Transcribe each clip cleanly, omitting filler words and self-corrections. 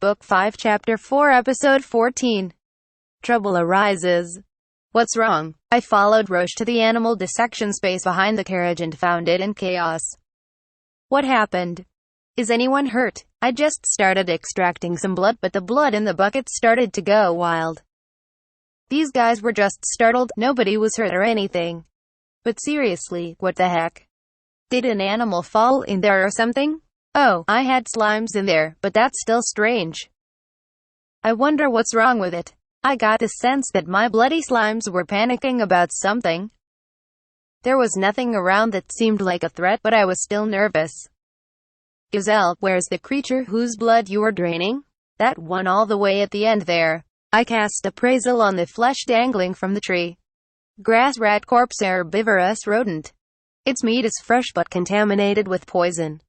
Book 5 Chapter 4 Episode 14. Trouble arises. What's wrong? I followed Roche to the animal dissection space behind the carriage and found it in chaos. What happened? Is anyone hurt? I just started extracting some blood, but the blood in the bucket started to go wild. These guys were just startled. Nobody was hurt or anything. But seriously, what the heck? Did an animal fall in there or something? Oh, I had slimes in there, but that's still strange. I wonder what's wrong with it. I got a sense that my bloody slimes were panicking about something. There was nothing around that seemed like a threat, but I was still nervous. Gazelle, where's the creature whose blood you were draining? That one all the way at the end there. I cast appraisal on the flesh dangling from the tree. Grass rat corpse, herbivorous rodent. Its meat is fresh but contaminated with poison.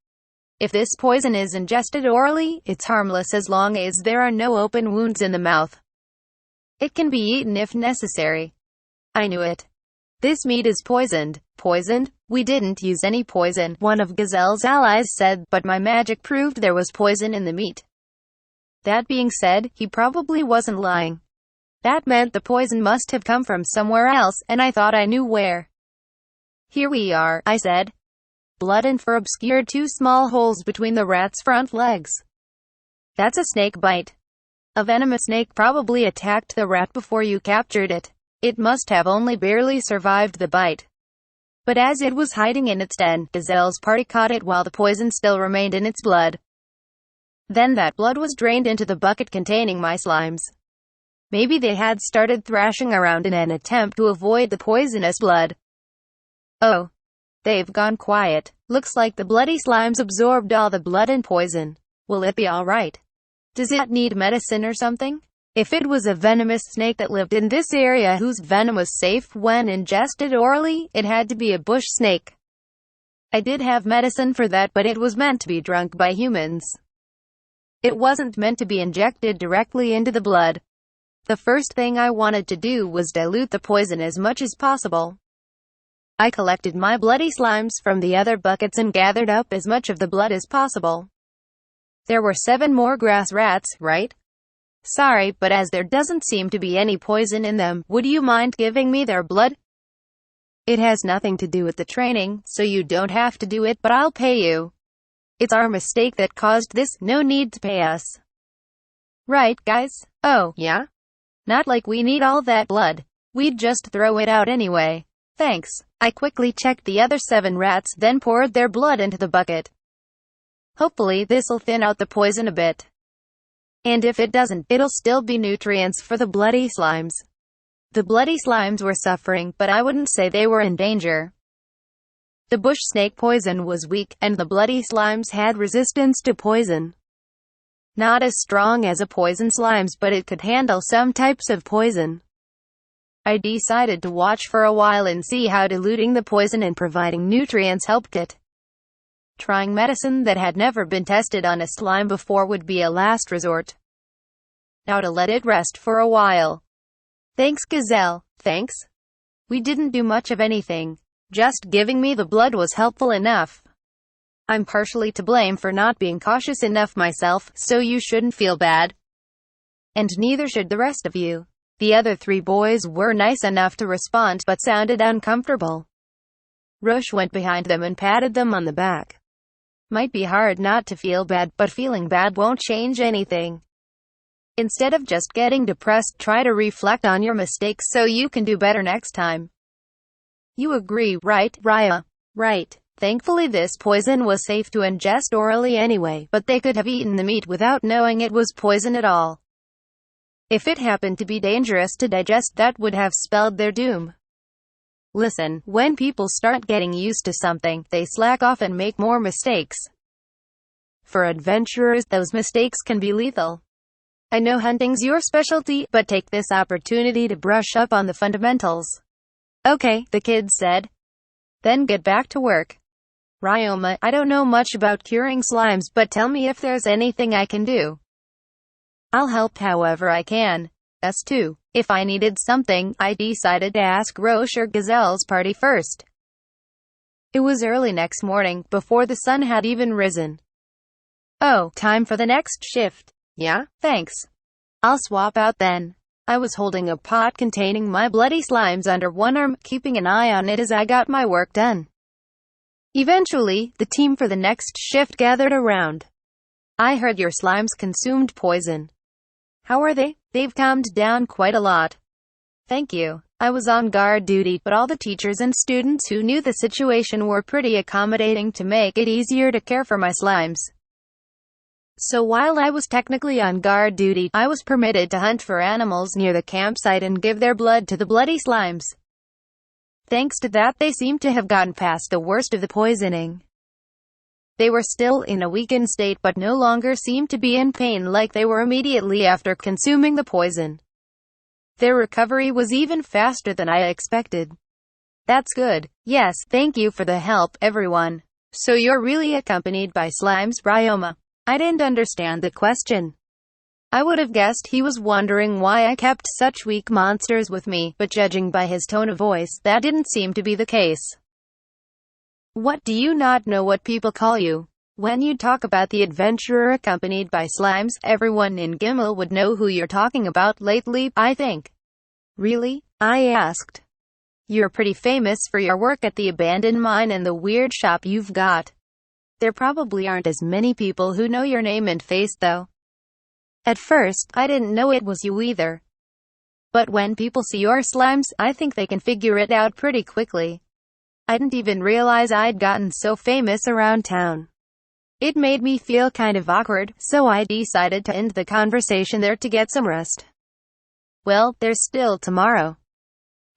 If this poison is ingested orally, it's harmless as long as there are no open wounds in the mouth. It can be eaten if necessary. I knew it. This meat is poisoned. Poisoned? We didn't use any poison, one of Gazelle's allies said, but my magic proved there was poison in the meat. That being said, he probably wasn't lying. That meant the poison must have come from somewhere else, and I thought I knew where. Here we are, I said. Blood and fur obscured two small holes between the rat's front legs. That's a snake bite. A venomous snake probably attacked the rat before you captured it. It must have only barely survived the bite. But as it was hiding in its den, Gazelle's party caught it while the poison still remained in its blood. Then that blood was drained into the bucket containing my slimes. Maybe they had started thrashing around in an attempt to avoid the poisonous blood. Oh. They've gone quiet. Looks like the bloody slimes absorbed all the blood and poison. Will it be alright? Does it need medicine or something? If it was a venomous snake that lived in this area whose venom was safe when ingested orally, it had to be a bush snake. I did have medicine for that, but it was meant to be drunk by humans. It wasn't meant to be injected directly into the blood. The first thing I wanted to do was dilute the poison as much as possible. I collected my bloody slimes from the other buckets and gathered up as much of the blood as possible. There were 7 more grass rats, right? Sorry, but as there doesn't seem to be any poison in them, would you mind giving me their blood? It has nothing to do with the training, so you don't have to do it, but I'll pay you. It's our mistake that caused this, no need to pay us. Right, guys? Oh, yeah? Not like we need all that blood. We'd just throw it out anyway. Thanks. I quickly checked the other 7 rats, then poured their blood into the bucket. Hopefully this'll thin out the poison a bit. And if it doesn't, it'll still be nutrients for the bloody slimes. The bloody slimes were suffering, but I wouldn't say they were in danger. The bush snake poison was weak, and the bloody slimes had resistance to poison. Not as strong as a poison slimes, but it could handle some types of poison. I decided to watch for a while and see how diluting the poison and providing nutrients helped it. Trying medicine that had never been tested on a slime before would be a last resort. Now to let it rest for a while. Thanks, Gazelle. Thanks? We didn't do much of anything. Just giving me the blood was helpful enough. I'm partially to blame for not being cautious enough myself, so you shouldn't feel bad. And neither should the rest of you. The other 3 boys were nice enough to respond, but sounded uncomfortable. Roche went behind them and patted them on the back. Might be hard not to feel bad, but feeling bad won't change anything. Instead of just getting depressed, try to reflect on your mistakes so you can do better next time. You agree, right, Raya? Right. Thankfully this poison was safe to ingest orally anyway, but they could have eaten the meat without knowing it was poison at all. If it happened to be dangerous to digest, that would have spelled their doom. Listen, when people start getting used to something, they slack off and make more mistakes. For adventurers, those mistakes can be lethal. I know hunting's your specialty, but take this opportunity to brush up on the fundamentals. Okay, the kids said. Then get back to work. Ryoma, I don't know much about curing slimes, but tell me if there's anything I can do. I'll help however I can. Us too. If I needed something, I decided to ask Roche or Gazelle's party first. It was early next morning, before the sun had even risen. Oh, time for the next shift. Yeah, thanks. I'll swap out then. I was holding a pot containing my bloody slimes under one arm, keeping an eye on it as I got my work done. Eventually, the team for the next shift gathered around. I heard your slimes consumed poison. How are they? They've calmed down quite a lot. Thank you. I was on guard duty, but all the teachers and students who knew the situation were pretty accommodating to make it easier to care for my slimes. So while I was technically on guard duty, I was permitted to hunt for animals near the campsite and give their blood to the bloody slimes. Thanks to that, they seemed to have gotten past the worst of the poisoning. They were still in a weakened state but no longer seemed to be in pain like they were immediately after consuming the poison. Their recovery was even faster than I expected. That's good. Yes, thank you for the help, everyone. So you're really accompanied by slimes, Ryoma? I didn't understand the question. I would have guessed he was wondering why I kept such weak monsters with me, but judging by his tone of voice, that didn't seem to be the case. What, do you not know what people call you? When you talk about the adventurer accompanied by slimes, everyone in Gimel would know who you're talking about lately, I think. Really? I asked. You're pretty famous for your work at the abandoned mine and the weird shop you've got. There probably aren't as many people who know your name and face though. At first, I didn't know it was you either. But when people see your slimes, I think they can figure it out pretty quickly. I didn't even realize I'd gotten so famous around town. It made me feel kind of awkward, so I decided to end the conversation there to get some rest. Well, there's still tomorrow.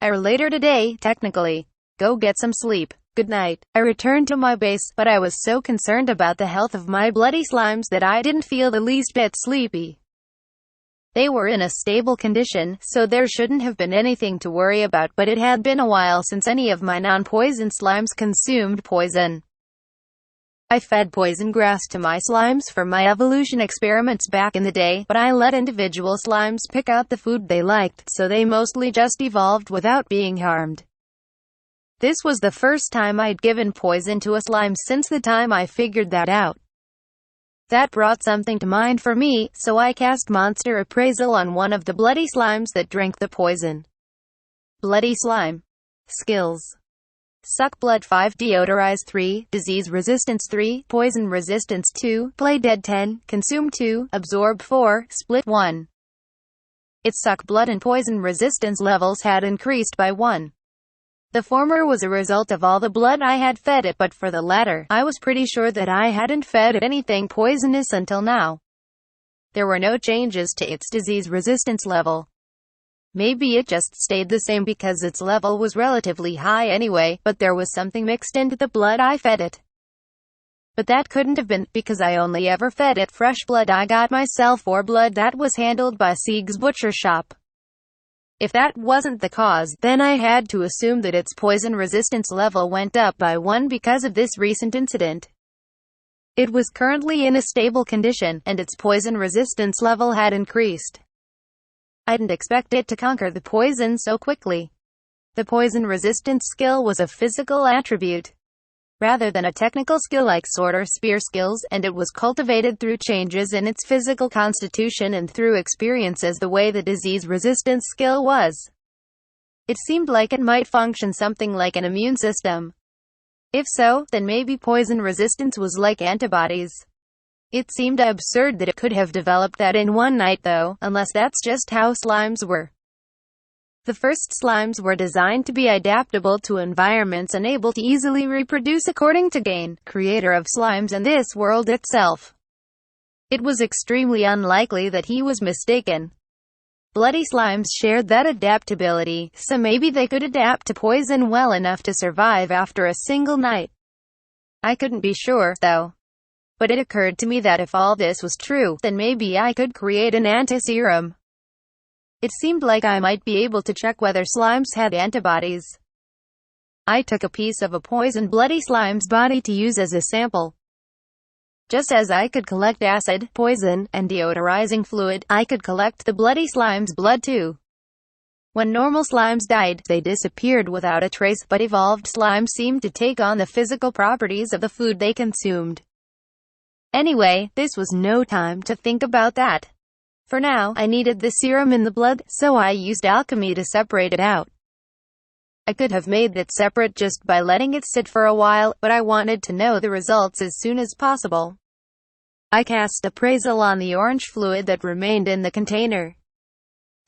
Or later today, technically. Go get some sleep. Good night. I returned to my base, but I was so concerned about the health of my bloody slimes that I didn't feel the least bit sleepy. They were in a stable condition, so there shouldn't have been anything to worry about, but it had been a while since any of my non-poison slimes consumed poison. I fed poison grass to my slimes for my evolution experiments back in the day, but I let individual slimes pick out the food they liked, so they mostly just evolved without being harmed. This was the first time I'd given poison to a slime since the time I figured that out. That brought something to mind for me, so I cast Monster Appraisal on one of the bloody slimes that drank the poison. Bloody slime. Skills. Suck blood 5, deodorize 3, disease resistance 3, poison resistance 2, play dead 10, consume 2, absorb 4, split 1. Its suck blood and poison resistance levels had increased by 1. The former was a result of all the blood I had fed it, but for the latter, I was pretty sure that I hadn't fed it anything poisonous until now. There were no changes to its disease resistance level. Maybe it just stayed the same because its level was relatively high anyway, but there was something mixed into the blood I fed it. But that couldn't have been, because I only ever fed it fresh blood I got myself or blood that was handled by Sieg's butcher shop. If that wasn't the cause, then I had to assume that its poison resistance level went up by 1 because of this recent incident. It was currently in a stable condition, and its poison resistance level had increased. I didn't expect it to conquer the poison so quickly. The poison resistance skill was a physical attribute, rather than a technical skill like sword or spear skills, and it was cultivated through changes in its physical constitution and through experiences the way the disease resistance skill was. It seemed like it might function something like an immune system. If so, then maybe poison resistance was like antibodies. It seemed absurd that it could have developed that in one night though, unless that's just how slimes were. The first slimes were designed to be adaptable to environments and able to easily reproduce according to Gain, creator of slimes and this world itself. It was extremely unlikely that he was mistaken. Bloody slimes shared that adaptability, so maybe they could adapt to poison well enough to survive after a single night. I couldn't be sure, though. But it occurred to me that if all this was true, then maybe I could create an anti-serum. It seemed like I might be able to check whether slimes had antibodies. I took a piece of a poisoned bloody slime's body to use as a sample. Just as I could collect acid, poison, and deodorizing fluid, I could collect the bloody slime's blood too. When normal slimes died, they disappeared without a trace, but evolved slimes seemed to take on the physical properties of the food they consumed. Anyway, this was no time to think about that. For now, I needed the serum in the blood, so I used alchemy to separate it out. I could have made it separate just by letting it sit for a while, but I wanted to know the results as soon as possible. I cast appraisal on the orange fluid that remained in the container.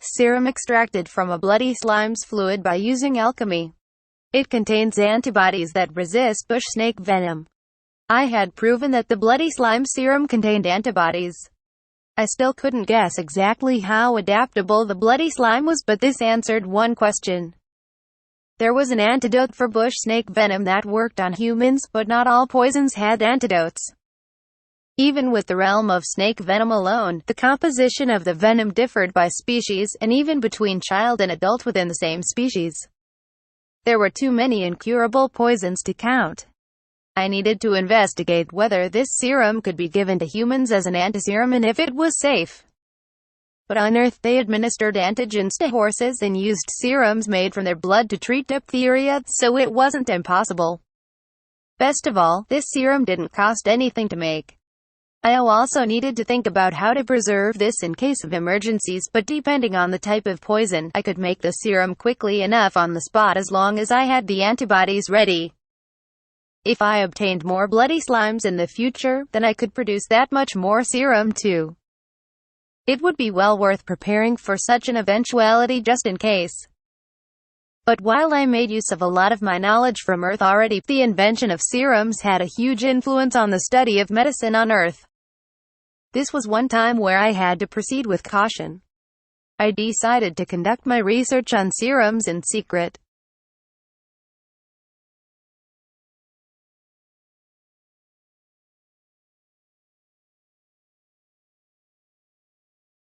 Serum extracted from a bloody slime's fluid by using alchemy. It contains antibodies that resist bush snake venom. I had proven that the bloody slime serum contained antibodies. I still couldn't guess exactly how adaptable the bloody slime was, but this answered one question. There was an antidote for bush snake venom that worked on humans, but not all poisons had antidotes. Even with the realm of snake venom alone, the composition of the venom differed by species, and even between child and adult within the same species. There were too many incurable poisons to count. I needed to investigate whether this serum could be given to humans as an antiserum and if it was safe. But on Earth they administered antigens to horses and used serums made from their blood to treat diphtheria, so it wasn't impossible. Best of all, this serum didn't cost anything to make. I also needed to think about how to preserve this in case of emergencies, but depending on the type of poison, I could make the serum quickly enough on the spot as long as I had the antibodies ready. If I obtained more bloody slimes in the future, then I could produce that much more serum too. It would be well worth preparing for such an eventuality just in case. But while I made use of a lot of my knowledge from Earth already, the invention of serums had a huge influence on the study of medicine on Earth. This was one time where I had to proceed with caution. I decided to conduct my research on serums in secret.